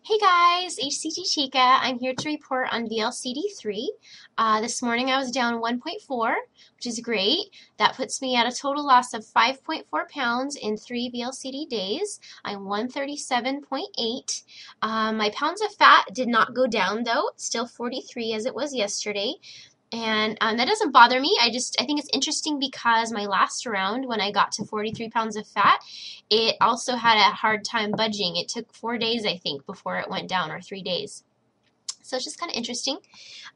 Hey guys, HCGChica. I'm here to report on VLCD3. This morning I was down 1.4, which is great. That puts me at a total loss of 5.4 pounds in 3 VLCD days. I'm 137.8. My pounds of fat did not go down though. It's still 43 as it was yesterday. And that doesn't bother me. I think it's interesting because my last round, when I got to 43 pounds of fat, it also had a hard time budging. It took 4 days, I think, before it went down, or 3 days. So it's just kind of interesting.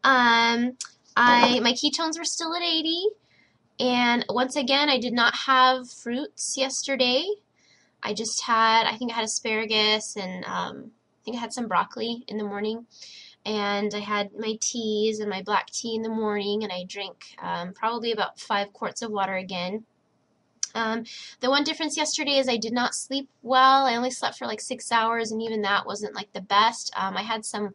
My ketones were still at 80, and once again, I did not have fruits yesterday. I think I had asparagus, and I think I had some broccoli in the morning. And I had my teas and my black tea in the morning, and I drank probably about 5 quarts of water again. The one difference yesterday is I did not sleep well. I only slept for like 6 hours, and even that wasn't like the best. I had some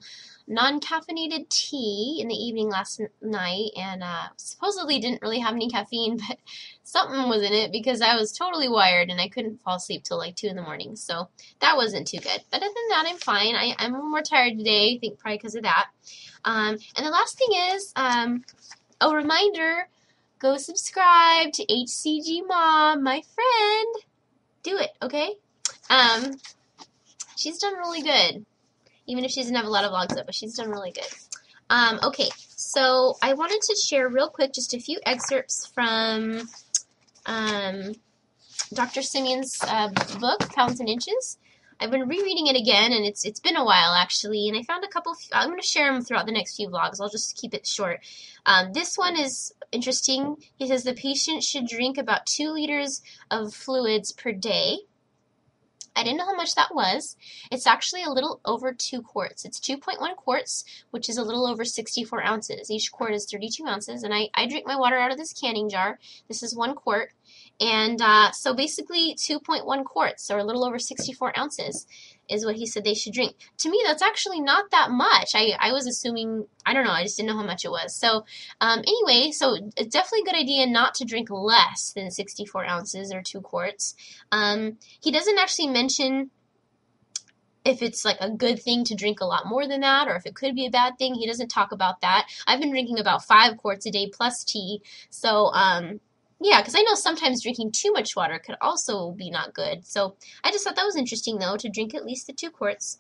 non-caffeinated tea in the evening last night, and supposedly didn't really have any caffeine, but something was in it because I was totally wired and I couldn't fall asleep till like 2 in the morning. So that wasn't too good. But other than that, I'm fine. I'm a little more tired today, I think probably because of that. And the last thing is a reminder. Go subscribe to HCG Mom, my friend. Do it, okay? She's done really good. Even if she doesn't have a lot of vlogs up, but she's done really good. Okay, so I wanted to share real quick just a few excerpts from Dr. Simeons' book, Pounds and Inches. I've been rereading it again, and it's been a while, actually, and I found a couple. I'm going to share them throughout the next few vlogs. I'll just keep it short. This one is interesting. He says the patient should drink about 2 liters of fluids per day. I didn't know how much that was. It's actually a little over 2 quarts. It's 2.1 quarts, which is a little over 64 ounces. Each quart is 32 ounces, and I drink my water out of this canning jar. This is 1 quart. And so basically 2.1 quarts, or a little over 64 ounces, is what he said they should drink. To me, that's actually not that much. I was assuming, I don't know, I just didn't know how much it was. So anyway, so it's definitely a good idea not to drink less than 64 ounces or 2 quarts. He doesn't actually mention if it's like a good thing to drink a lot more than that, or if it could be a bad thing. He doesn't talk about that. I've been drinking about 5 quarts a day plus tea. So yeah, because I know sometimes drinking too much water could also be not good. So I just thought that was interesting, though, to drink at least the 2 quarts.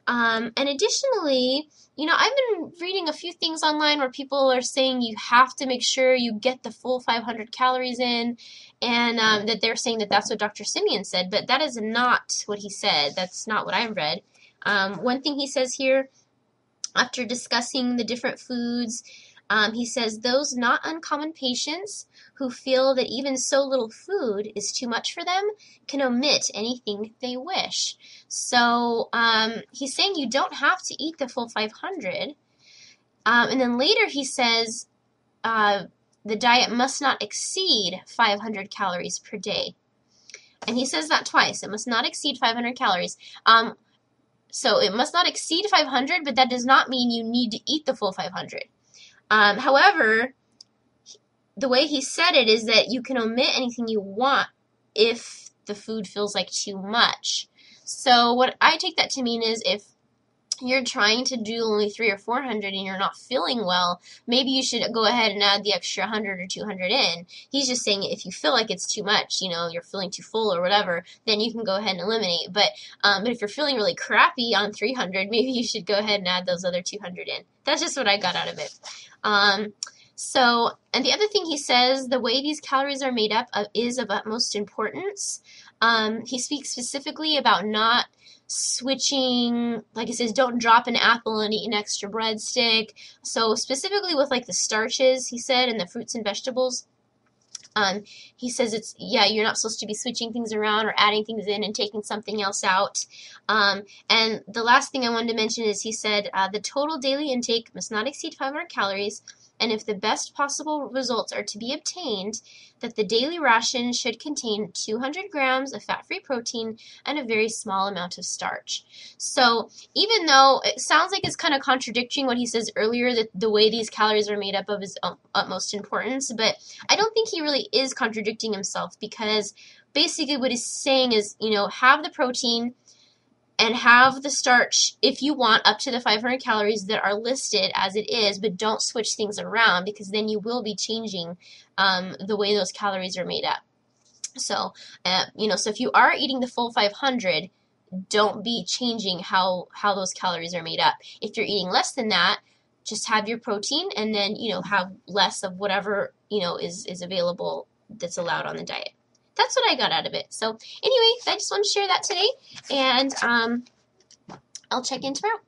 And additionally, you know, I've been reading a few things online where people are saying you have to make sure you get the full 500 calories in, and that they're saying that that's what Dr. Simeon said, but that is not what he said. That's not what I've read. One thing he says here, after discussing the different foods, he says those not uncommon patients who feel that even so little food is too much for them can omit anything they wish. So he's saying you don't have to eat the full 500. And then later he says the diet must not exceed 500 calories per day. And he says that twice. It must not exceed 500 calories. So it must not exceed 500, but that does not mean you need to eat the full 500. However, the way he said it is that you can omit anything you want if the food feels like too much. So what I take that to mean is if you're trying to do only 300 or 400 and you're not feeling well, maybe you should go ahead and add the extra 100 or 200 in. He's just saying if you feel like it's too much, you know, you're feeling too full or whatever, then you can go ahead and eliminate. But if you're feeling really crappy on 300, maybe you should go ahead and add those other 200 in. That's just what I got out of it. And the other thing he says, the way these calories are made up is of utmost importance. He speaks specifically about not switching, like he says, don't drop an apple and eat an extra breadstick. So specifically with like the starches, he said, and the fruits and vegetables, he says you're not supposed to be switching things around or adding things in and taking something else out. And the last thing I wanted to mention is he said the total daily intake must not exceed 500 calories, and if the best possible results are to be obtained, that the daily ration should contain 200 grams of fat-free protein and a very small amount of starch. So even though it sounds like it's kind of contradicting what he says earlier, that the way these calories are made up of is utmost importance, but I don't think he really is contradicting himself, because basically what he's saying is, you know, have the protein, and have the starch, if you want, up to the 500 calories that are listed as it is, but don't switch things around, because then you will be changing the way those calories are made up. So, so if you are eating the full 500, don't be changing how those calories are made up. If you're eating less than that, just have your protein, and then, have less of whatever, is available that's allowed on the diet. That's what I got out of it. So anyway, I just want to share that today, and I'll check in tomorrow.